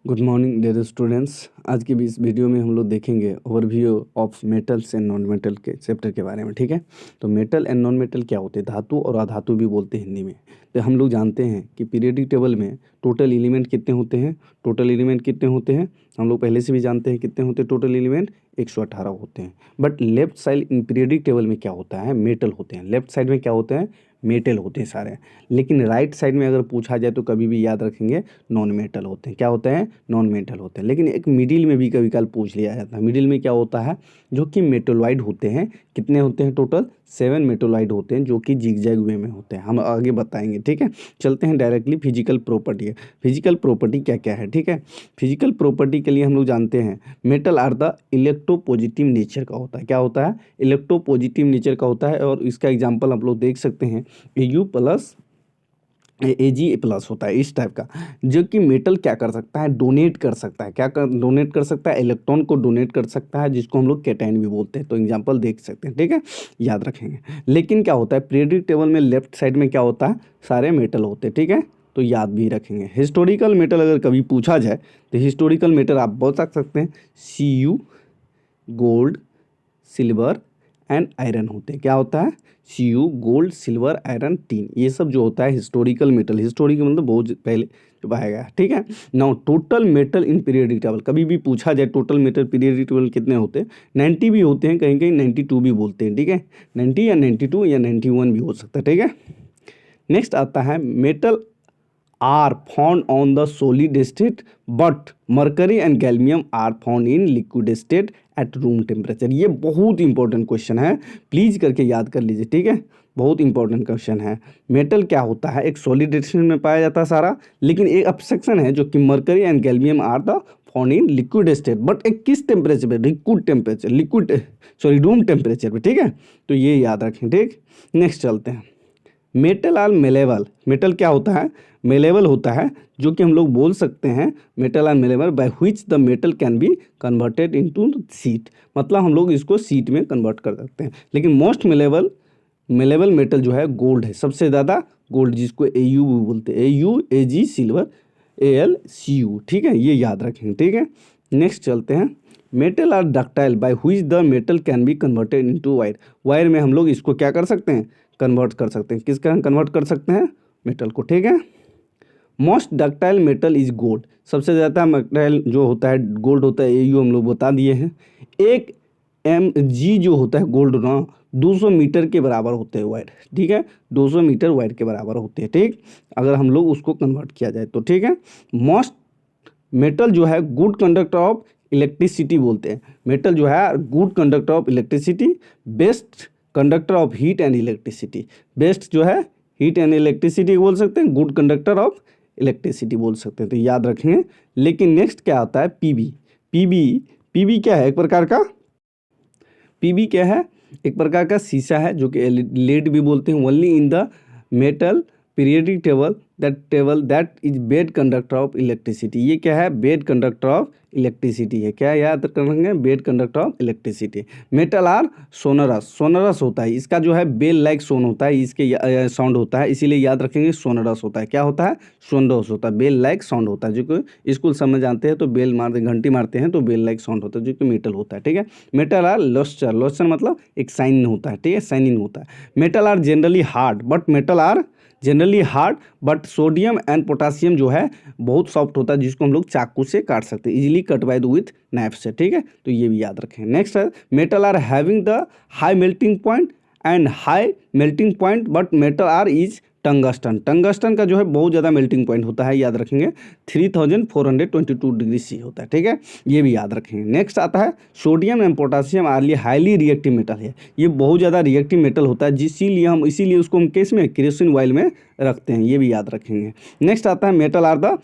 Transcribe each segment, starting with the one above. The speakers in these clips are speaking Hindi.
Good morning dear students. आज की भी इस वीडियो में हम लोग देखेंगे overview of metals and non metal के चैप्टर के बारे में। ठीक है, तो मेटल एंड नॉन मेटल क्या होते हैं? धातु और अधातु भी बोलते हैं हिंदी में। तो हम लोग जानते हैं कि पीरियडिक टेबल में टोटल एलिमेंट कितने होते हैं। टोटल एलिमेंट कितने होते हैं हम लोग पहले से भी जानते हैं कितने होते हैं टोटल एलिमेंट 118 होते हैं। But left side in periodic table में क्या होता है? मेटल होते हैं। लेफ्ट साइड में क्या होते हैं? मेटल होते हैं सारे। लेकिन राइट साइड में अगर पूछा जाए तो कभी भी याद रखेंगे नॉन मेटल होते हैं। क्या होते हैं? नॉन मेटल होते हैं। लेकिन एक मिडिल में भी कभी कल पूछ लिया जाता है। मिडिल में क्या होता है? जो कि मेटोलॉइड होते हैं। कितने होते हैं? टोटल 7 मेटोलॉइड होते हैं जो कि जिगजैग वे में होते हैं। हम आगे बताएंगे। ठीक है, चलते हैं डायरेक्टली फिजिकल प्रॉपर्टी है। फिजिकल प्रॉपर्टी क्या क्या है? ठीक है, फिजिकल प्रॉपर्टी के लिए हम लोग जानते हैं metal are the electropositive nature का होता है। क्या होता है? इलेक्ट्रोपॉजिटिव नेचर का होता है। और इसका एग्जाम्पल आप लोग देख सकते हैं Au प्लस Ag प्लस होता है इस टाइप का। जो कि मेटल क्या कर सकता है? डोनेट कर सकता है। क्या कर डोनेट कर सकता है? इलेक्ट्रॉन को डोनेट कर सकता है, जिसको हम लोग कैटायन भी बोलते हैं। तो एग्जांपल देख सकते हैं। ठीक है, याद रखेंगे। लेकिन क्या होता है पीरियडिक टेबल में लेफ्ट साइड में क्या होता है? सारे मेटल होते हैं। ठीक है, तो याद भी रखेंगे। हिस्टोरिकल मेटल अगर कभी पूछा जाए तो हिस्टोरिकल मेटल आप बोल सकते हैं Cu, gold, silver and iron होते हैं। क्या होता है? Cu, gold, silver, iron, tin, ये सब जो होता है हिस्टोरिकल मेटल। हिस्टोरिकल मतलब बहुत पहले जो पाया गया। ठीक है, नाउ टोटल मेटल इन पीरियडिक टेबल कभी भी पूछा जाए टोटल मेटल पीरियडिक टेबल कितने होते हैं? 90 भी होते हैं, कहीं कहीं 92 भी बोलते हैं। ठीक है, 90 या 92 या 91 भी हो सकता है। ठीक है, नेक्स्ट आता है metal are found on the solid state but mercury and gallium are found in liquid state at room temperature। ये बहुत इंपॉर्टेंट क्वेश्चन है, प्लीज करके याद कर लीजिए। ठीक है, बहुत इंपॉर्टेंट क्वेश्चन है। मेटल क्या होता है? एक सॉलिड स्टेट में पाया जाता है सारा, लेकिन एक एक्सेप्शन है जो कि mercury and gallium are the found in liquid state. But एक किस टेम्परेचर पे? लिक्विड टेम्परेचर, रूम टेम्परेचर पे। ठीक है, तो ये याद रखें। ठीक, नेक्स्ट चलते हैं। Metal are malleable. मेटल क्या होता है? मेलेबल होता है, जो कि हम लोग बोल सकते हैं metal are malleable by which the metal can be converted into sheet. मतलब हम लोग इसको सीट में कन्वर्ट कर सकते हैं। लेकिन मोस्ट मेलेबल मेटल जो है गोल्ड है, सबसे ज़्यादा गोल्ड, जिसको Au भी बोलते हैं। Au, Ag silver, Al Cu। ठीक है, ये याद रखेंगे। ठीक है, नेक्स्ट चलते हैं। Metal are ductile by which the metal can be converted into wire. Wire में हम लोग इसको क्या कर सकते हैं? कन्वर्ट कर सकते हैं। किसका कन्वर्ट कर सकते हैं? मेटल को। ठीक है, most ductile metal is gold. सबसे ज़्यादा डक्टाइल जो होता है गोल्ड होता है। Au हम लोग बता दिए हैं। एक Mg जो होता है गोल्ड ना 200 मीटर के बराबर होते हैं वायर। ठीक है, 200 मीटर वायर के बराबर होते हैं। ठीक, अगर हम लोग उसको कन्वर्ट किया जाए तो। ठीक है, मोस्ट मेटल जो है गुड कंडक्टर ऑफ इलेक्ट्रिसिटी बोलते हैं। मेटल जो है good conductor of electricity, best conductor of heat and electricity. Best जो है हीट एंड इलेक्ट्रिसिटी बोल सकते हैं, गुड कंडक्टर ऑफ इलेक्ट्रिसिटी बोल सकते हैं। तो याद रखेंगे। लेकिन नेक्स्ट क्या आता है? पीबी क्या है? एक प्रकार का पीबी क्या है? एक प्रकार का शीशा है, जो कि लेड भी बोलते हैं। Only in the metal periodic table that is bed conductor of electricity. ये क्या है? बेड कंडक्टर ऑफ इलेक्ट्रिसिटी है। क्या याद करेंगे? Bad conductor of electricity. Metal are sonorous. Sonorous होता है, इसका जो है बेल लाइक सोन होता है, इसके साउंड होता है, इसीलिए याद रखेंगे सोनरस होता है। क्या होता है? सोनरस होता है, बेल लाइक साउंड होता है। जो कि स्कूल समझ जानते हैं तो बेल मारते, घंटी मारते हैं तो बेल लाइक साउंड होता है, जो कि मेटल होता है। ठीक है, मेटल आर लस्टर। लस्टर मतलब एक साइन होता है। ठीक है, साइनिंग होता है। Metal are generally hard but sodium and potassium जो है बहुत सॉफ्ट होता है, जिसको हम लोग चाकू से काट सकते हैं, easily cut by the with knife से। ठीक है, तो ये भी याद रखें। नेक्स्ट है metal are having the high melting point but metal are is tungsten. Tungsten का जो है बहुत ज़्यादा मेल्टिंग पॉइंट होता है, याद रखेंगे 3422 डिग्री सी होता है। ठीक है, ये भी याद रखेंगे। नेक्स्ट आता है sodium and potassium are highly reactive metal है। ये बहुत ज़्यादा रिएक्टिव मेटल होता है, इसीलिए उसको हम केस में केरोसिन ऑयल में रखते हैं। ये भी याद रखेंगे। नेक्स्ट आता है metal are the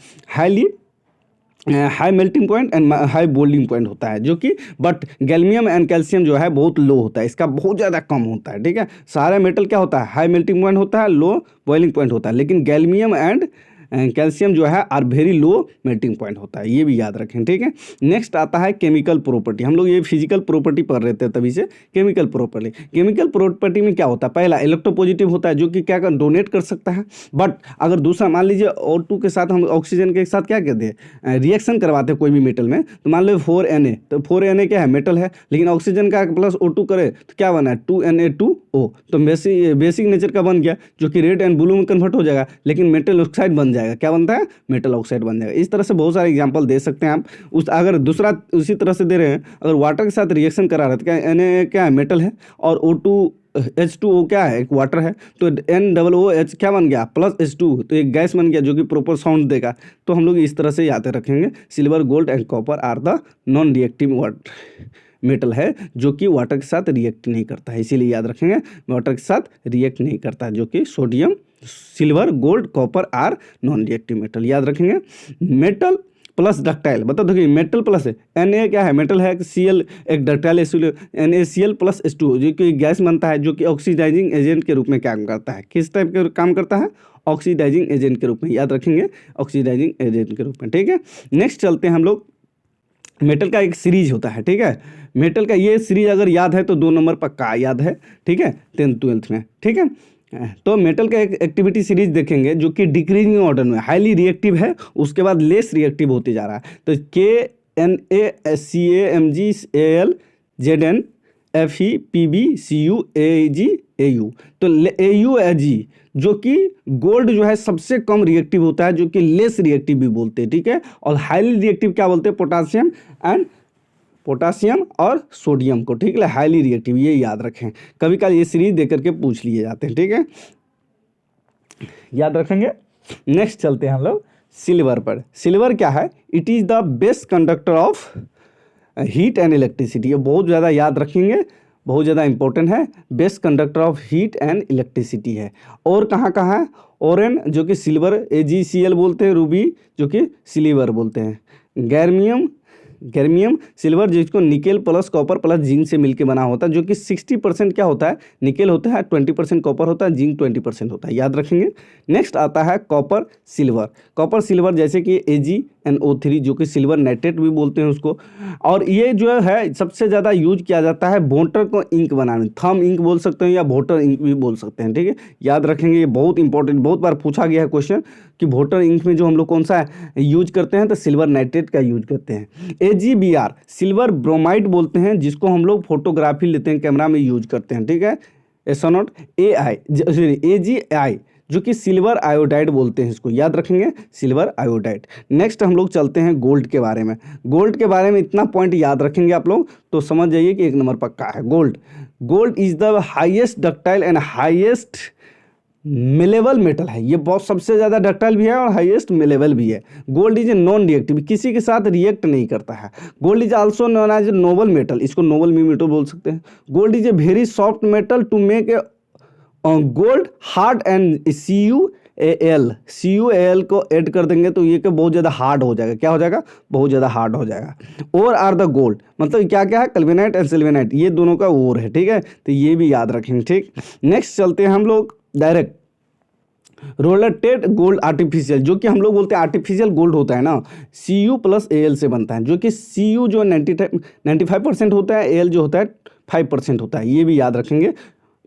high melting point and high boiling point होता है, जो कि बट गैलियम एंड कैल्शियम जो है बहुत लो होता है, इसका बहुत ज़्यादा कम होता है। ठीक है, सारा मेटल क्या होता है? हाई मेल्टिंग पॉइंट होता है, लो बॉइलिंग पॉइंट होता है। लेकिन गैलियम एंड कैल्शियम जो है are very low melting point होता है, ये भी याद रखें, ठीक है। नेक्स्ट आता है केमिकल प्रॉपर्टी। हम लोग ये फिजिकल प्रॉपर्टी पढ़ रहे थे तभी से केमिकल प्रॉपर्टी। केमिकल प्रॉपर्टी में क्या होता है, पहला इलेक्ट्रोपॉजिटिव होता है जो कि क्या कर डोनेट कर सकता है, बट अगर दूसरा मान लीजिए O2 के साथ हम ऑक्सीजन के साथ क्या कहते हैं रिएक्शन करवाते हैं कोई भी मेटल में, तो मान लो 4Na, तो 4Na क्या है मेटल है, लेकिन ऑक्सीजन का प्लस O2 करे तो क्या बना है 2Na2O, तो बेसिक नेचर का बन गया जो कि रेड एंड ब्लू में कन्वर्ट हो जाएगा, लेकिन मेटल ऑक्साइड बन जाएगा, क्या बनता है मेटल ऑक्साइड बन जाएगा। इस तरह से बहुत सारे एग्जाम्पल दे सकते हैं आप। उस अगर दूसरा उसी तरह से दे रहे हैं, अगर वाटर के साथ रिएक्शन करा रहे हैं तो क्या Na क्या है मेटल है और H2O क्या है एक वाटर है, तो NOOH क्या बन गया प्लस H2, तो एक गैस बन गया जो कि प्रॉपर साउंड देगा। तो हम लोग इस तरह से याद रखेंगे silver gold and copper are the non reactive metal है जो कि वाटर के साथ रिएक्ट नहीं करता है, इसीलिए याद रखेंगे वाटर के साथ रिएक्ट नहीं करता है, जो कि sodium silver gold copper are non reactive metal, याद रखेंगे। मेटल प्लस डक्टाइल, बता दो कि मेटल प्लस है Na क्या है मेटल है, Cl एक डक्टाइल NaCl प्लस H2 जो कि गैस बनता है जो कि ऑक्सीडाइजिंग एजेंट के रूप में काम करता है। किस टाइप के काम करता है, ऑक्सीडाइजिंग एजेंट के रूप में, याद रखेंगे ऑक्सीडाइजिंग एजेंट के रूप में, ठीक है। नेक्स्ट चलते हैं हम लोग, मेटल का एक सीरीज होता है, ठीक है। मेटल का ये सीरीज अगर याद है तो 2 नंबर पक्का याद है, ठीक है, 10th 12th में, ठीक है। तो मेटल का एक एक्टिविटी सीरीज देखेंगे जो कि डिक्रीजिंग ऑर्डर में हाईली रिएक्टिव है, उसके बाद लेस रिएक्टिव होते जा रहा है। तो KNaCamgAl Zn FePbCuAgAu, तो AuAg जो कि गोल्ड जो है सबसे कम रिएक्टिव होता है, जो कि लेस रिएक्टिव भी बोलते हैं, ठीक है। और हाईली रिएक्टिव क्या बोलते हैं, पोटासियम और सोडियम को, ठीक है, हाईली रिएक्टिव, ये याद रखें। कभी कभी ये सीरीज देकर के पूछ लिए जाते हैं, ठीक है, याद रखेंगे। नेक्स्ट चलते हैं हम लोग सिल्वर पर। सिल्वर क्या है, it is the best conductor of heat and electricity, ये बहुत ज़्यादा याद रखेंगे, बहुत ज़्यादा इंपॉर्टेंट है, best conductor of heat and electricity है। और कहाँ कहाँ है, ओरेन जो कि सिल्वर AgCl बोलते हैं, रूबी जो कि सिल्वर बोलते हैं, गैरमियम सिल्वर जिसको nickel plus copper plus zinc से मिलके बना होता है, जो कि 60% क्या होता है निकेल होता है, 20% कॉपर होता है, जिंक 20% होता है, याद रखेंगे। नेक्स्ट आता है कॉपर सिल्वर जैसे कि AgNO3 जो कि सिल्वर नाइट्रेट भी बोलते हैं उसको। और ये जो है सबसे ज़्यादा यूज किया जाता है वोटर को इंक बनाने, थंब इंक बोल सकते हैं या वोटर इंक भी बोल सकते हैं, ठीक है, याद रखेंगे। ये बहुत इंपॉर्टेंट, बहुत बार पूछा गया है क्वेश्चन कि वोटर इंक में जो हम लोग कौन सा यूज करते हैं, तो सिल्वर नाइट्रेट का यूज करते हैं। AgBr सिल्वर ब्रोमाइड बोलते हैं, जिसको हम लोग फोटोग्राफी लेते हैं कैमरा में यूज करते हैं, ठीक है। ऐसा नोट AgI जो कि सिल्वर आयोडाइड बोलते हैं, इसको याद रखेंगे सिल्वर आयोडाइड। नेक्स्ट हम लोग चलते हैं गोल्ड के बारे में। गोल्ड के बारे में इतना पॉइंट याद रखेंगे आप लोग तो समझ जाइए कि 1 नंबर पक्का है। Gold is the highest ductile and highest malleable metal है, ये बहुत सबसे ज़्यादा डक्टाइल भी है और हाईएस्ट मिलेबल भी है। Gold is a non reactive, किसी के साथ रिएक्ट नहीं करता है। Gold is also known as a noble metal, इसको नोबल मेटल बोल सकते हैं। Gold is a very soft metal to make a gold hard and CuAl को ऐड कर देंगे तो ये बहुत ज़्यादा हार्ड हो जाएगा, क्या हो जाएगा, बहुत ज़्यादा हार्ड हो जाएगा। और आर द गोल्ड मतलब क्या क्या है, कैल्विनाइट एंड सिल्विनाइट, ये दोनों का और है, ठीक है, तो ये भी याद रखेंगे, ठीक। नेक्स्ट चलते हैं हम लोग डायरेक्ट रोलेटेड गोल्ड आर्टिफिशियल, जो कि हम लोग बोलते हैं आर्टिफिशियल गोल्ड होता है ना, Cu प्लस Al से बनता है, जो कि Cu जो 95% होता है, Al जो होता है 5% होता है, ये भी याद रखेंगे।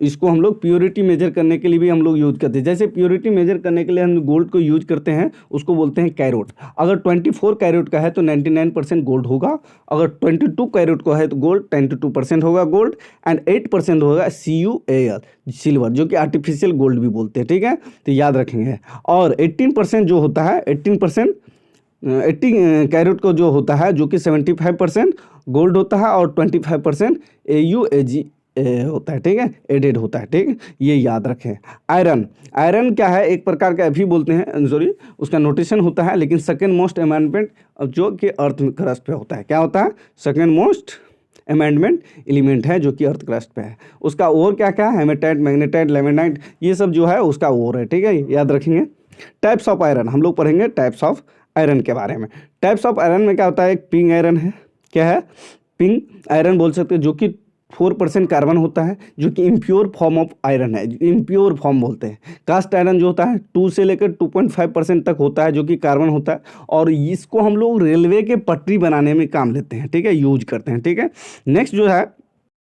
इसको हम लोग प्योरिटी मेजर करने के लिए भी हम लोग यूज करते हैं। जैसे प्योरिटी मेजर करने के लिए हम गोल्ड को यूज करते हैं, उसको बोलते हैं कैरोट। अगर 24 कैरेट का है तो 99% गोल्ड होगा, अगर 22 कैरेट का है तो गोल्ड 22% होगा गोल्ड, एंड 8% होगा CuAl सिल्वर, जो कि आर्टिफिशियल गोल्ड भी बोलते हैं, ठीक है, तो याद रखेंगे। और 18% जो होता है 18 कैरेट को जो होता है, जो कि 75% गोल्ड होता है और 25% AuAg होता है, ठीक है, एडेड होता है, ठीक है, ये याद रखें। आयरन क्या है, एक प्रकार का भी बोलते हैं, सॉरी उसका नोटेशन होता है, लेकिन सेकेंड मोस्ट अमेंडमेंट जो कि अर्थ क्रस्ट पे होता है, क्या होता है, सेकेंड मोस्ट अमेंडमेंट एलिमेंट है जो कि अर्थ क्रस्ट पे है। उसका और क्या क्या है, हेमेटाइट, मैग्नेटाइट, लेमेनाइट, ये सब जो है उसका और है, ठीक है, याद रखेंगे। टाइप्स ऑफ आयरन हम लोग पढ़ेंगे, टाइप्स ऑफ आयरन के बारे में। टाइप्स ऑफ आयरन में क्या होता है, एक पिंग आयरन है, क्या है, पिंग आयरन बोल सकते हैं, जो कि 4% कार्बन होता है जो कि इम्प्योर फॉर्म ऑफ आयरन है, इम्प्योर फॉर्म बोलते हैं। कास्ट आयरन जो होता है 2 से लेकर 2.5% तक होता है जो कि कार्बन होता है, और इसको हम लोग रेलवे के पटरी बनाने में काम लेते हैं, ठीक है, यूज करते हैं, ठीक है। नेक्स्ट जो है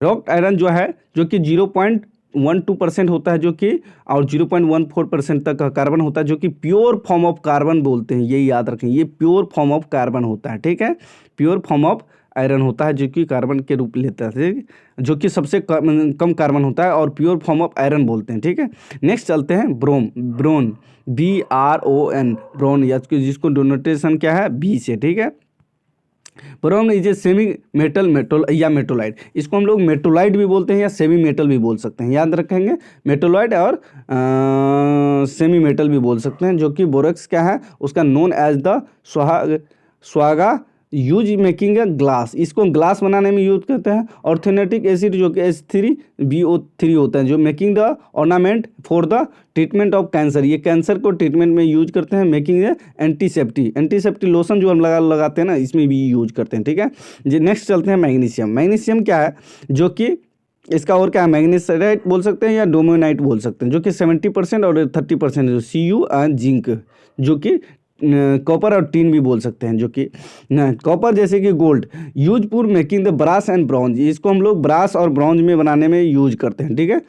रॉक आयरन जो है जो कि 0.12% होता है जो कि, और 0.14% तक का कार्बन होता है जो कि प्योर फॉर्म ऑफ कार्बन बोलते हैं, ये याद रखें, ये प्योर फॉर्म ऑफ कार्बन होता है, ठीक है, प्योर फॉर्म ऑफ आयरन होता है जो कि कार्बन के रूप लेता है, जो कि सबसे कम कार्बन होता है और प्योर फॉर्म ऑफ आयरन बोलते हैं, ठीक है। नेक्स्ट चलते हैं ब्रोन, BRON, ब्रोन, या जिसको डोनेटेशन क्या है B से, ठीक है। Boron is a semi metal या मेटोलाइट, इसको हम लोग मेटोलाइट भी बोलते हैं या सेमी मेटल भी बोल सकते हैं, याद रखेंगे, मेटोलाइट और सेमी मेटल भी बोल सकते हैं, जो कि बोरेक्स क्या है उसका नोन एज द स्वागा यूज मेकिंग ए ग्लास, इसको ग्लास बनाने में यूज करते हैं। ऑर्थेनेटिक एसिड जो कि H3BO3 होता है जो making the ornament for the treatment of cancer, ये कैंसर को ट्रीटमेंट में यूज करते हैं। मेकिंग ए एंटीसेप्टिक लोशन जो हम लगाते हैं ना, इसमें भी यूज करते हैं, ठीक है जी। नेक्स्ट चलते हैं मैग्नीशियम क्या है जो कि इसका और क्या है, मैग्नीसाइट बोल सकते हैं या डोमोनाइट बोल सकते हैं, जो कि 70% और 30% जो Cu एंड जिंक, जो कि कॉपर और टीन भी बोल सकते हैं, जो कि कॉपर जैसे कि gold use for making the brass and bronze, इसको हम लोग ब्रास और ब्रॉन्ज में बनाने में यूज करते हैं, ठीक है,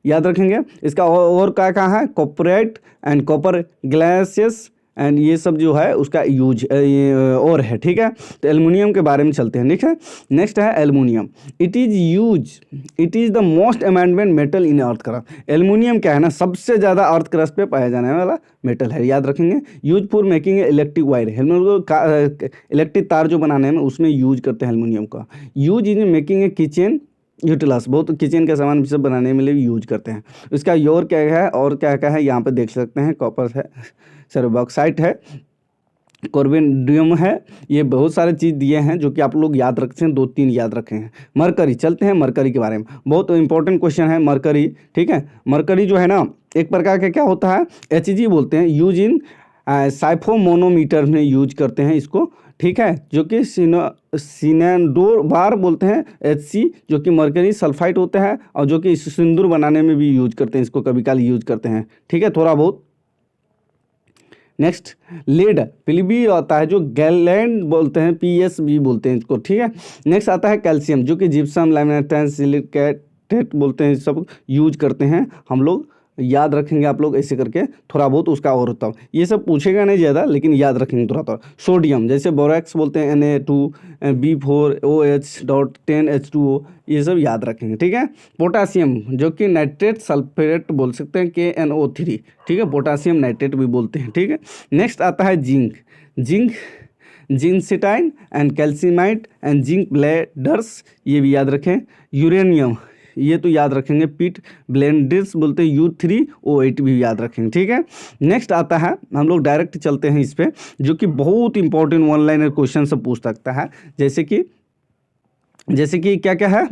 याद रखेंगे। इसका और क्या कहाँ है, corporate and copper glasses and ये सब जो है उसका यूज और है, ठीक है। तो एल्युमिनियम के बारे में चलते हैं, ठीक है। नेक्स्ट है aluminium, it is the most amendment metal in earth crust. Aluminium क्या है ना, सबसे ज़्यादा अर्थ क्रस्ट पे पाया जाने वाला मेटल है, याद रखेंगे। Use for making electric wire, electric तार जो बनाने में उसमें यूज करते हैं एल्युमिनियम का। Use in making a kitchen utensils, बहुत किचन का सामान सब बनाने में लिए यूज करते हैं। इसका योर क्या है और क्या क्या है यहाँ पे देख सकते हैं, कॉपर है, बॉक्साइट है, कार्बोनियम है, ये बहुत सारे चीज़ दिए हैं जो कि आप लोग याद रखते हैं, 2-3 याद रखे हैं। मरकरी, चलते हैं मरकरी के बारे में, बहुत इंपॉर्टेंट क्वेश्चन है मरकरी, ठीक है। मरकरी जो है ना एक प्रकार का क्या होता है, Hg बोलते हैं, यूज इन साइफोमोनोमीटर में यूज करते हैं इसको, ठीक है, जो कि सिनेंडोर बार बोलते हैं Hc, जो कि मरकरी सल्फाइड होता है और जो कि सिंदूर बनाने में भी यूज करते हैं, इसको कभी काल यूज करते हैं, ठीक है, थोड़ा बहुत। नेक्स्ट लेड, पिलीबी आता है जो गैलेंड बोलते हैं, PSB बोलते हैं इसको, ठीक है। नेक्स्ट आता है कैल्शियम, जो कि जिप्सम, लैमिनेटेंस, सिलिकेट बोलते हैं, सब यूज करते हैं हम लोग, याद रखेंगे आप लोग ऐसे करके थोड़ा बहुत उसका और होता है, ये सब पूछेगा नहीं ज़्यादा लेकिन याद रखेंगे थोड़ा थोड़ा। सोडियम जैसे बोरैक्स बोलते हैं, Na2B4OH.10H2O, ये सब याद रखेंगे, ठीक है। पोटासियम जो कि नाइट्रेट सल्फेट बोल सकते हैं, KNO3, ठीक है, पोटासियम नाइट्रेट भी बोलते हैं, ठीक है। नेक्स्ट आता है जिंकसिटाइन एंड कैल्सीमाइट एंड जिंक ब्लेडर्स, ये भी याद रखें। यूरेनियम, ये तो याद रखेंगे, पीट ब्लेंडर्स बोलते हैं, U3O8 भी याद रखेंगे, ठीक है। नेक्स्ट आता है, हम लोग डायरेक्ट चलते हैं इस पे, जो कि बहुत इंपॉर्टेंट वन लाइनर क्वेश्चन सब पूछ सकता है, जैसे कि क्या क्या है,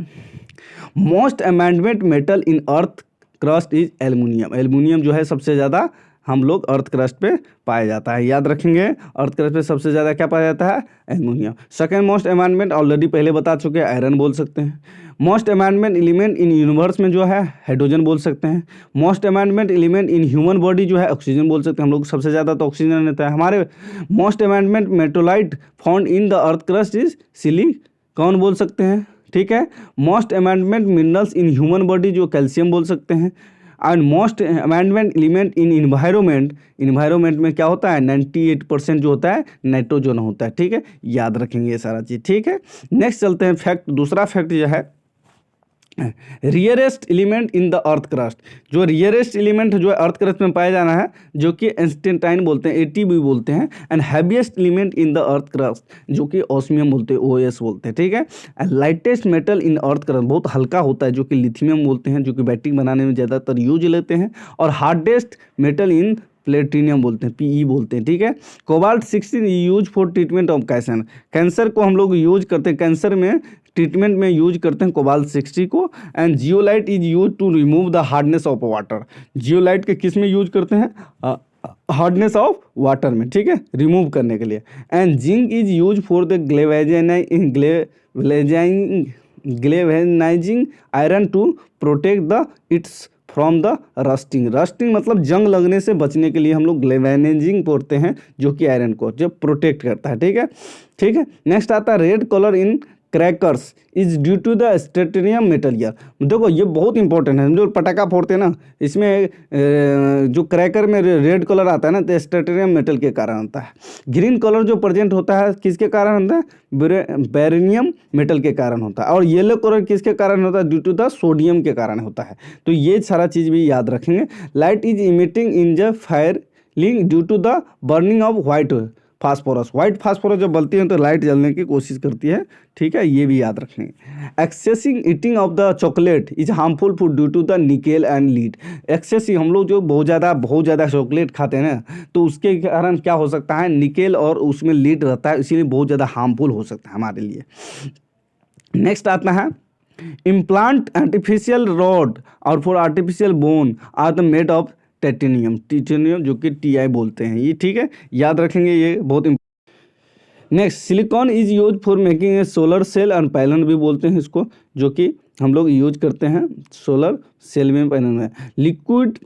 most amendment metal in earth crust is aluminium. Aluminium जो है सबसे ज़्यादा हम लोग अर्थ क्रस्ट पे पाया जाता है, याद रखेंगे, अर्थ क्रस्ट पे सबसे ज़्यादा क्या पाया जाता है, aluminium. Second most amendment already पहले बता चुके हैं, आयरन बोल सकते हैं। Most amendment element in universe में जो है हाइड्रोजन बोल सकते हैं। Most amendment element in human body जो है ऑक्सीजन बोल सकते हैं, हम लोग सबसे ज़्यादा तो ऑक्सीजन रहता है हमारे। Most amendment मेटोलाइट found in the earth crust is silicon बोल सकते हैं, ठीक है। Most amendment minerals in human body जो कैल्शियम बोल सकते हैं। And most amendment element in environment में क्या होता है, 98% जो होता है नाइट्रोजन होता है, ठीक है, याद रखेंगे ये सारा चीज़, ठीक है। नेक्स्ट चलते हैं फैक्ट, दूसरा फैक्ट जो है rarest element in the earth crust, जो रियरेस्ट एलिमेंट जो अर्थ क्रस्ट में पाया जाना है, जो कि इंस्टेंटाइन बोलते हैं, ATB बोलते हैं। And heaviest element in the earth crust जो कि ऑस्मियम बोलते हैं, OS बोलते हैं, ठीक है। And lightest metal in earth crust बहुत हल्का होता है, जो कि लिथियम बोलते हैं, जो कि बैटरी बनाने में ज़्यादातर यूज लेते हैं। और हार्डेस्ट मेटल इन प्लेटिनियम बोलते हैं, PE बोलते हैं, ठीक है। Cobalt 16 use for treatment of cancer को हम लोग यूज करते हैं, कैंसर में ट्रीटमेंट में यूज करते हैं कोबाल्ट 60 को। And zeolite is use to remove the hardness of water, zeolite के किस में यूज करते हैं, हार्डनेस ऑफ वाटर में, ठीक है, रिमूव करने के लिए। And zinc is use for the galvanising iron to protect the its from the rusting. Rusting मतलब जंग लगने से बचने के लिए हम लोग ग्लेवेनाइजिंग पोड़ते हैं, जो कि आयरन को जो प्रोटेक्ट करता है। ठीक है, ठीक है। नेक्स्ट आता है red colour in crackers is due to the strontium material. देखो ये बहुत इंपॉर्टेंट है, हम जो पटाखा फोड़ते हैं ना, इसमें जो क्रैकर में रेड कलर आता है ना, तो स्ट्रेटेनियम मेटल के कारण आता है। ग्रीन कलर जो प्रेजेंट होता है किसके कारण होता है? बेरिनियम मेटल के कारण होता है। और येलो कलर किसके कारण होता है? ड्यू टू द सोडियम के कारण होता है। तो ये सारा चीज़ भी याद रखेंगे। Light is emitting in the firing due to the burning of white phosphorus. White phosphorus जब बलती है तो लाइट जलने की कोशिश करती है। ठीक है, ये भी याद रखेंगे। Excessive eating of the chocolate is harmful food due to the nickel and lead. Excessive, हम लोग जो बहुत ज़्यादा चॉकलेट खाते हैं ना, तो उसके कारण क्या हो सकता है? निकेल और उसमें लीड रहता है, इसीलिए बहुत ज़्यादा हार्मफुल हो सकता है हमारे लिए। नेक्स्ट आता है इम्प्लांट आर्टिफिशियल रॉड और for artificial bone are the made of titanium जो कि टीआई बोलते हैं। ये ठीक है, याद रखेंगे, ये बहुत। Next silicon is use for making a solar cell and panel भी बोलते हैं इसको, जो कि हम लोग यूज करते हैं सोलर सेल में, पैनल में। Liquid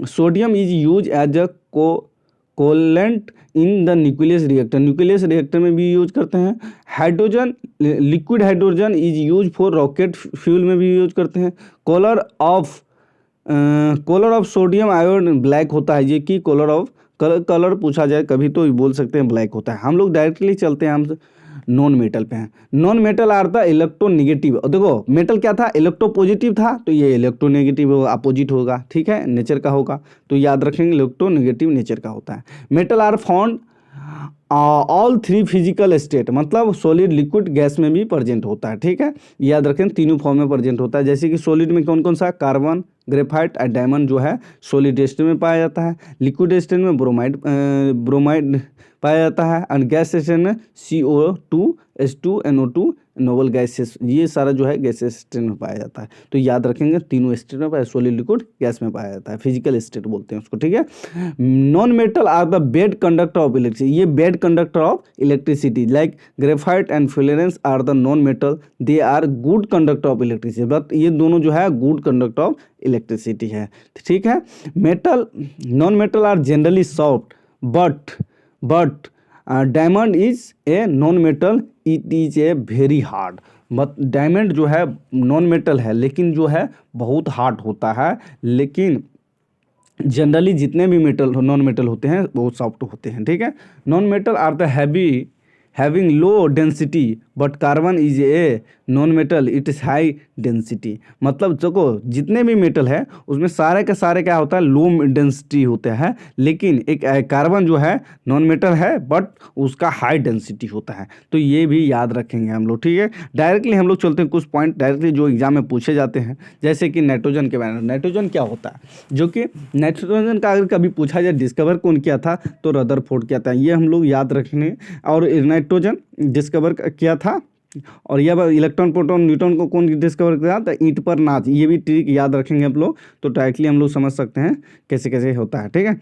sodium is use as a coolant in the nucleus reactor. Nucleus reactor में भी यूज करते हैं। Hydrogen, liquid hydrogen is use for rocket fuel में भी यूज करते हैं। Colour of sodium ion black होता है, ये कि कलर पूछा जाए कभी तो बोल सकते हैं ब्लैक होता है। हम लोग डायरेक्टली चलते हैं, हम नॉन मेटल पे हैं। Non metal are the electronegative. देखो मेटल क्या था? इलेक्ट्रो पॉजिटिव था, तो ये इलेक्ट्रोनेगेटिव होगा, अपोजिट होगा। ठीक है, नेचर का होगा, तो याद रखेंगे इलेक्ट्रोनेगेटिव नेचर का होता है। Metal are found all three physical state, मतलब सॉलिड, लिक्विड, गैस में भी प्रेजेंट होता है। ठीक है, याद रखें तीनों फॉर्म में प्रेजेंट होता है। जैसे कि सॉलिड में कौन कौन सा? कार्बन, ग्रेफाइट और डायमंड जो है सॉलिड स्टेट में पाया जाता है। लिक्विड स्टेट में ब्रोमाइड पाया जाता है। और गैस स्टेट में CO2, H2, NO2 noble gases, ये सारा जो है गैसेस स्टेट में पाया जाता है। तो याद रखेंगे तीनों स्टेट में पाया, सॉलिड, लिक्विड, गैस में पाया जाता है। फिजिकल स्टेट बोलते हैं उसको। ठीक है, non metal are the bad conductor of electricity. ये bad conductor of electricity like graphite and fullerenes are the non metal, they are good conductor of electricity. But ये दोनों जो है गुड कंडक्टर ऑफ इलेक्ट्रिसिटी है। ठीक है, metal, non metal are generally soft but diamond is a non metal, it is a very hard. But diamond जो है नॉन मेटल है, लेकिन जो है बहुत हार्ड होता है। लेकिन जनरली जितने भी मेटल नॉन मेटल होते हैं बहुत सॉफ्ट होते हैं। ठीक है, non metal are the having low density but carbon is a non metal, it is high density. मतलब देखो जितने भी मेटल है उसमें सारे के सारे क्या होता है? लो डेंसिटी होते हैं। लेकिन एक कार्बन जो है नॉन मेटल है बट उसका हाई डेंसिटी होता है। तो ये भी याद रखेंगे हम लोग। ठीक है, डायरेक्टली हम लोग चलते हैं कुछ पॉइंट डायरेक्टली जो एग्जाम में पूछे जाते हैं, जैसे कि नाइट्रोजन के बारे में। नाइट्रोजन क्या होता है? जो कि नाइट्रोजन का अगर कभी पूछा जाए डिस्कवर कौन किया था, तो रदरफोर्ड किया था। ये हम लोग याद रखने। और नाइट्रोजन डिस्कवर किया था। और यह इलेक्ट्रॉन, प्रोटॉन, न्यूट्रॉन को कौन डिस्कवर किया था? ईंट पर नाच। ये भी ट्रिक याद रखेंगे आप लोग, तो डायरेक्टली हम लोग समझ सकते हैं कैसे कैसे होता है। ठीक है,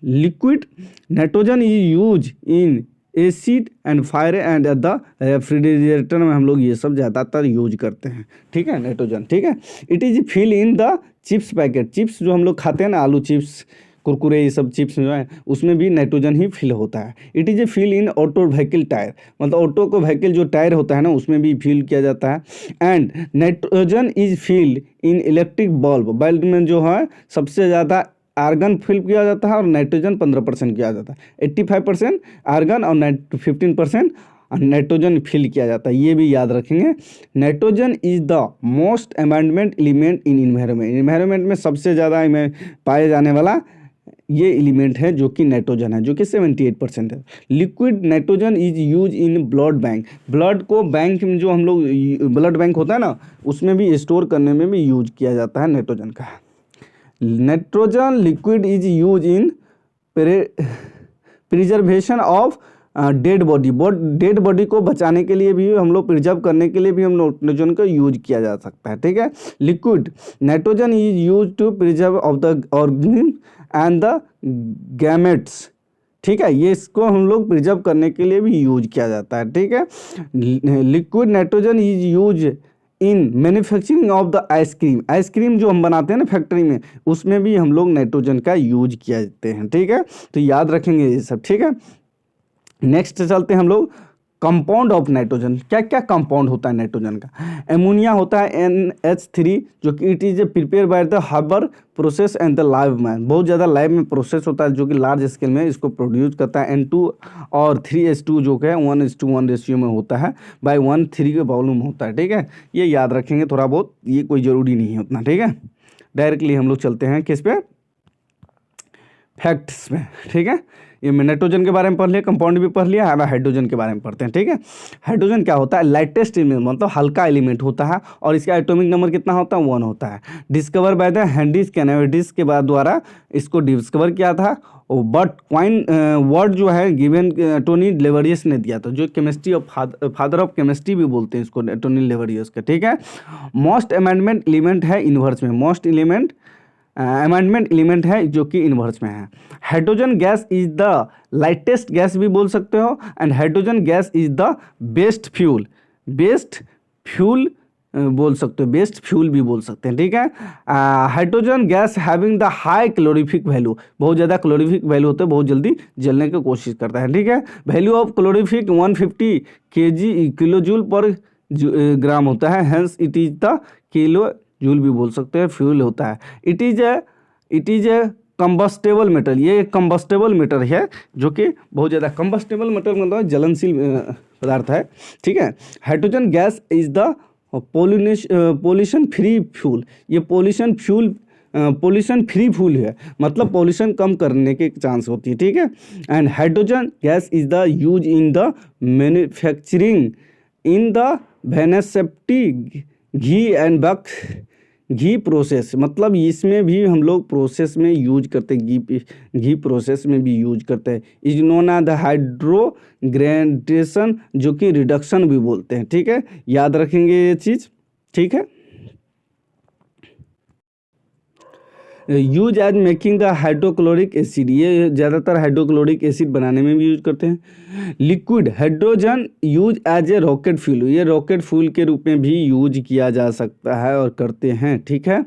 liquid nitrogen is use in acid and fire and the refrigerator में हम लोग ये सब ज़्यादातर यूज करते हैं। ठीक है, नाइट्रोजन। ठीक है, it is fill in the chips packet. Chips जो हम लोग खाते हैं ना, आलू चिप्स, कुरकुरे, ये सब चिप्स जो है उसमें भी नाइट्रोजन ही फिल होता है। It is a fill in auto vehicle tyre, मतलब ऑटो को व्हीकल जो टायर होता है ना उसमें भी फिल किया जाता है। And nitrogen is filled in electric bulb में जो है सबसे ज़्यादा आर्गन फिल किया जाता है और नाइट्रोजन 15% किया जाता है। 85% आर्गन और 15% नाइट्रोजन फिल किया जाता है। ये भी याद रखेंगे। Nitrogen is the most abundant element in environment में सबसे ज़्यादा पाए जाने वाला ये एलिमेंट है जो कि नाइट्रोजन है, जो कि 78% है। Liquid nitrogen is use in blood bank. Blood को बैंक में जो हम लोग ब्लड बैंक होता है ना, उसमें भी स्टोर करने में भी यूज किया जाता है नाइट्रोजन का। Nitrogen liquid is use in preservation of dead body को बचाने के लिए भी हम लोग, प्रिजर्व करने के लिए भी हम नाइट्रोजन का यूज किया जा सकता है। ठीक है, liquid nitrogen is use to preserve of the organism and the gametes. ठीक है, ये इसको हम लोग प्रिजर्व करने के लिए भी यूज किया जाता है। ठीक है, liquid nitrogen is use in manufacturing of the ice cream. Ice cream जो हम बनाते हैं ना फैक्ट्री में, उसमें भी हम लोग नाइट्रोजन का यूज किया जाते हैं। ठीक है, तो याद रखेंगे ये सब। ठीक है, नेक्स्ट चलते हैं हम लोग कंपाउंड ऑफ नाइट्रोजन। क्या क्या कंपाउंड होता है नाइट्रोजन का? एमोनिया होता है NH3, जो कि it is prepare by the Haber process and the lab में, बहुत ज़्यादा लैब में प्रोसेस होता है जो कि लार्ज स्केल में इसको प्रोड्यूस करता है। N2 और 3H2 जो कि 1:1 रेशियो में होता है, बाय 1:3 के वॉल्यूम होता है। ठीक है, ये याद रखेंगे थोड़ा बहुत, ये कोई ज़रूरी नहीं है उतना। ठीक है, डायरेक्टली हम लोग चलते हैं किस पे, फैक्ट्स में। ठीक है, ये नाइट्रोजन के बारे में पढ़ लिया, कंपाउंड भी पढ़ लिया, अब हाइड्रोजन के बारे में पढ़ते हैं। ठीक है, हाइड्रोजन क्या होता है? लाइटेस्ट एलिमेंट, मतलब हल्का एलिमेंट होता है, और इसका एटॉमिक नंबर कितना होता है? 1 होता है। डिस्कवर बाय द हेनरी कैनावेडिस के बाद द्वारा इसको डिस्कवर किया था, बट क्वाइन वर्ड जो है गिवन टोनी लेवरियस ने दिया था, जो chemistry of father of chemistry भी बोलते हैं इसको, टोनी लेवरियस का। ठीक है, मोस्ट अमेंडमेंट एलिमेंट है इन्वर्स में, मोस्ट अमेंडमेंट एलिमेंट है जो कि इन्वर्स में है। Hydrogen gas is the lightest gas भी बोल सकते हो, and hydrogen gas is the best fuel, best fuel बोल सकते हो, बेस्ट फ्यूल भी बोल सकते हैं। ठीक है, hydrogen gas having the high calorific value, बहुत ज़्यादा क्लोरीफिक वैल्यू होता है, बहुत जल्दी जलने की कोशिश करता है। ठीक है, value of calorific 150 kilo joule per gram होता है, hence it is the kilo joule भी बोल सकते हैं, फ्यूल होता है। It is a combustible metal, ये कंबस्टेबल मेटल है जो कि बहुत ज़्यादा कंबस्टेबल मेटल मतलब जलनशील पदार्थ है। ठीक है, hydrogen gas is the pollution free fuel, ये पोल्यूशन फ्री फ्यूल है, मतलब पोल्यूशन कम करने के चांस होती है। ठीक है, and hydrogen gas is the use in the manufacturing in the vanaspati ghee and बक घी प्रोसेस, मतलब इसमें भी हम लोग प्रोसेस में यूज करते हैं, घी प्रोसेस में भी यूज करते हैं। इज नोन एज द हाइड्रोग्रेडेशन, जो कि रिडक्शन भी बोलते हैं। ठीक है, याद रखेंगे ये चीज़। ठीक है, use as making the hydrochloric acid, ये ज़्यादातर हाइड्रोक्लोरिक एसिड बनाने में भी यूज करते हैं। Liquid hydrogen use as a rocket fuel, ये रॉकेट फ्यूल के रूप में भी यूज किया जा सकता है और करते हैं। ठीक है,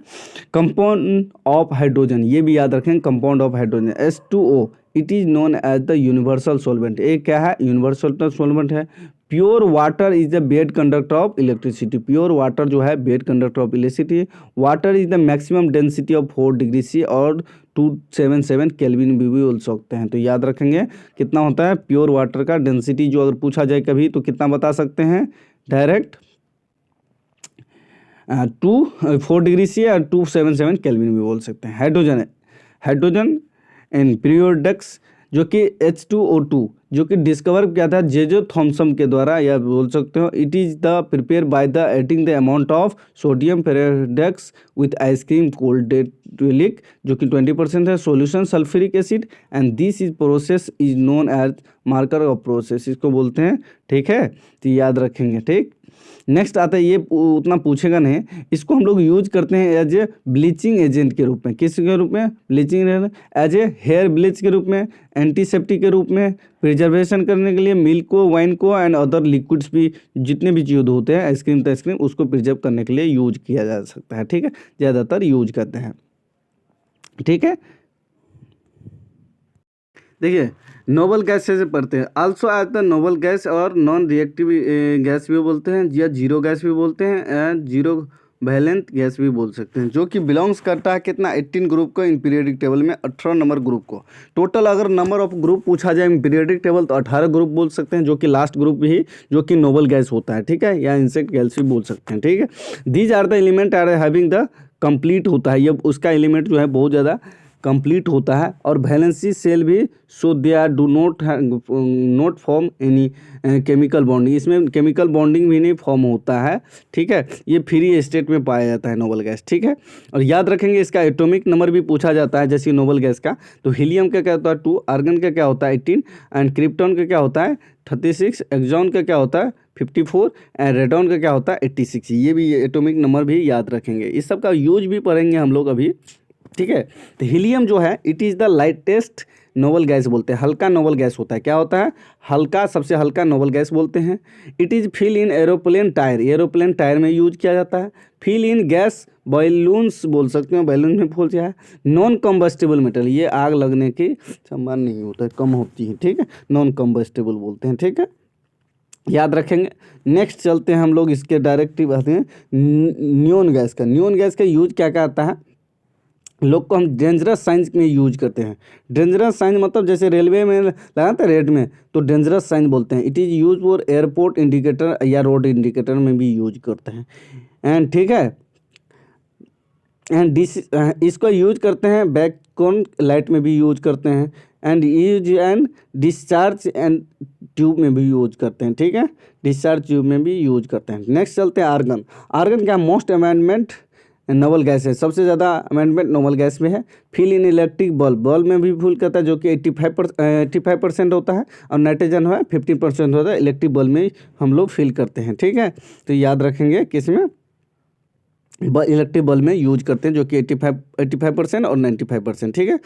कंपाउंड ऑफ हाइड्रोजन, ये भी याद रखें, compound of hydrogen H2O, it is known as the universal solvent, ये क्या है? यूनिवर्सल सोलवेंट है। Pure water is the bad conductor of electricity, pure water जो है bad conductor of electricity. Water is the maximum density of 4 degree C और 277 केल्विन भी बोल सकते हैं। तो याद रखेंगे कितना होता है प्योर वाटर का डेंसिटी, जो अगर पूछा जाए कभी तो कितना बता सकते हैं डायरेक्ट, 4 डिग्री C और 277 केल्विन भी बोल सकते हैं। हाइड्रोजन एंड पीरियोडिक्स, जो कि H2O2, जो कि डिस्कवर किया था जे थॉमसन के द्वारा, या बोल सकते हो it is the prepare by the adding the amount of sodium peroxide with ice cream कोल्डेलिक, जो कि 20% है, solution sulphuric acid, and this is process is known as marker of process, इसको बोलते हैं। ठीक है, तो याद रखेंगे। ठीक, नेक्स्ट आता है, ये उतना पूछेगा नहीं, इसको हम लोग यूज करते हैं एज ए ब्लीचिंग एजेंट के रूप में। किस के रूप में? Bleaching as a hair bleach के रूप में, एंटीसेप्टिक के रूप में, प्रिजर्वेशन करने के लिए मिल्क को, वाइन को एंड अदर लिक्विड्स भी, जितने भी चीज़ होते हैं आइसक्रीम तो आइसक्रीम, उसको प्रिजर्व करने के लिए यूज किया जा सकता है। ठीक है, ज़्यादातर यूज करते हैं। ठीक है, देखिए नोबल गैस से पढ़ते हैं, also as the noble gas और नॉन रिएक्टिव गैस भी बोलते हैं, या जीरो गैस भी बोलते हैं, जीरो वैलेंट गैस भी बोल सकते हैं, जो कि बिलोंग्स करता है कितना 18 ग्रुप को इन पीरियोडिक टेबल में, 18 नंबर ग्रुप को। टोटल अगर नंबर ऑफ ग्रुप पूछा जाए इन पीरियोडिक टेबल तो 18 ग्रुप बोल सकते हैं, जो कि लास्ट ग्रुप भी जो कि नोबल गैस होता है। ठीक है, या इंसेक्ट गैस भी बोल सकते हैं। ठीक है, these are the element are having the complete होता है, ये उसका एलिमेंट जो है बहुत ज़्यादा कंप्लीट होता है, और वैलेंसी सेल भी, so they are do not form any chemical bonding, इसमें केमिकल बॉन्डिंग भी नहीं फॉर्म होता है। ठीक है, ये फ्री स्टेट में पाया जाता है नोबल गैस। ठीक है, और याद रखेंगे इसका एटॉमिक नंबर भी पूछा जाता है, जैसे नोबल गैस का, तो हीलियम का क्या होता है 2, आर्गन का क्या होता है 18, एंड क्रिप्टॉन का क्या होता है 36, एक्सॉन का क्या होता है 54, एंड रेडॉन का क्या होता है 86। ये भी एटॉमिक नंबर भी याद रखेंगे, इस सब का यूज भी पढ़ेंगे हम लोग अभी। ठीक है, तो हीलियम जो है it is the lightest Nobel gas बोलते हैं। हल्का नोबल गैस होता है, क्या होता है, हल्का, सबसे हल्का नोबल गैस बोलते हैं। It is fill in aeroplane tyre, aeroplane tyre में यूज किया जाता है। फिल इन गैस बैलून्स बोल सकते हैं, बैलून में फूल जाए। नॉन कम्बस्टिबल मेटल, ये आग लगने की संभावना नहीं होता है, कम होती है, ठीक है, नॉन कम्बस्टिबल बोलते हैं, ठीक है, याद रखेंगे। नेक्स्ट चलते हैं हम लोग इसके डायरेक्टिव आते हैं नियोन गैस का। नियोन गैस का यूज क्या क्या आता है, लोग को हम डेंजरस साइंस में यूज करते हैं। डेंजरस साइंस मतलब जैसे रेलवे में लगाते हैं रेड में, तो डेंजरस साइंस बोलते हैं। It is use for airport indicator या रोड इंडिकेटर में भी यूज करते हैं। एंड ठीक है, एंड इसको यूज करते हैं बैककॉन लाइट में भी यूज करते हैं। And use and discharge and tube में भी यूज करते हैं, ठीक है, डिस्चार्ज ट्यूब में भी यूज करते हैं। नेक्स्ट चलते हैं आर्गन। आर्गन क्या, मोस्ट अमेंडमेंट नोबल गैस है, सबसे ज़्यादा अमेंडमेंट नोबल गैस में है। Fill in electric bulb, bulb में भी फुल करता है जो कि 85% होता है, और नाइट्रोजन है 15% होता है। इलेक्ट्रिक बल्ब में हम लोग फिल करते हैं, ठीक है, तो याद रखेंगे किस में, इलेक्ट्रिक बल्ब में यूज करते हैं जो कि 85% और 95%, ठीक है,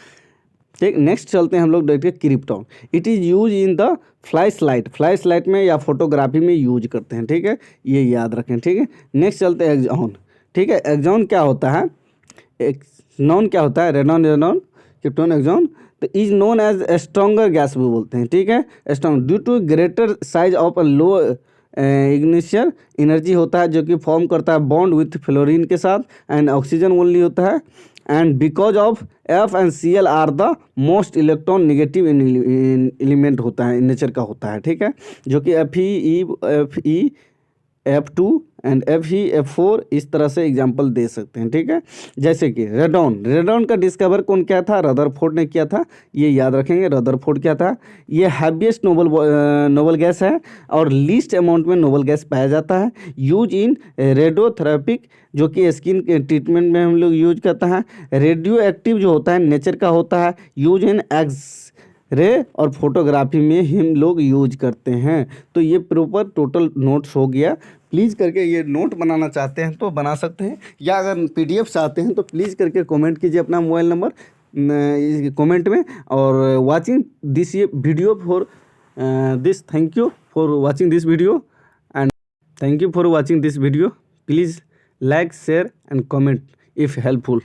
ठीक। नेक्स्ट चलते हैं हम लोग देखते हैं krypton. It is use in the flash light में या फोटोग्राफी में यूज करते हैं, ठीक है, ये याद रखें, ठीक है। नेक्स्ट चलते हैं एक्सॉन, ठीक है। एक्सॉन क्या होता है, एक्सॉन क्या होता है, रेडॉन क्रिप्टॉन एक्सॉन, तो is known as stronger gas भी बोलते हैं, ठीक है, strong due to greater size of a low initial energy होता है, जो कि फॉर्म करता है बॉन्ड विथ फ्लोरीन के साथ, एंड ऑक्सीजन ओनली होता है। And because of F and C L are the most electron negative element होता है, नेचर का होता है, ठीक है, जो कि Fe F2 and Fe F4 इस तरह से एग्जाम्पल दे सकते हैं, ठीक है। जैसे कि रेडॉन का डिस्कवर कौन किया था, रदरफोर्ड ने किया था, ये याद रखेंगे, रदरफोर्ड क्या था। ये हैवीएस्ट नोबल गैस है और लीस्ट अमाउंट में नोबल गैस पाया जाता है। यूज इन रेडियोथेरेपिक, जो कि स्किन के ट्रीटमेंट में हम लोग यूज करता है। रेडियो एक्टिव जो होता है नेचर का होता है। यूज इन रे और फोटोग्राफी में हम लोग यूज करते हैं। तो ये प्रॉपर टोटल नोट्स हो गया। प्लीज़ करके ये नोट बनाना चाहते हैं तो बना सकते हैं, या अगर PDF चाहते हैं तो प्लीज़ करके कमेंट कीजिए अपना मोबाइल नंबर कमेंट में। और वाचिंग दिस ये video for this, thank you for watching this video, and thank you for watching this video. Please like, share and comment if helpful.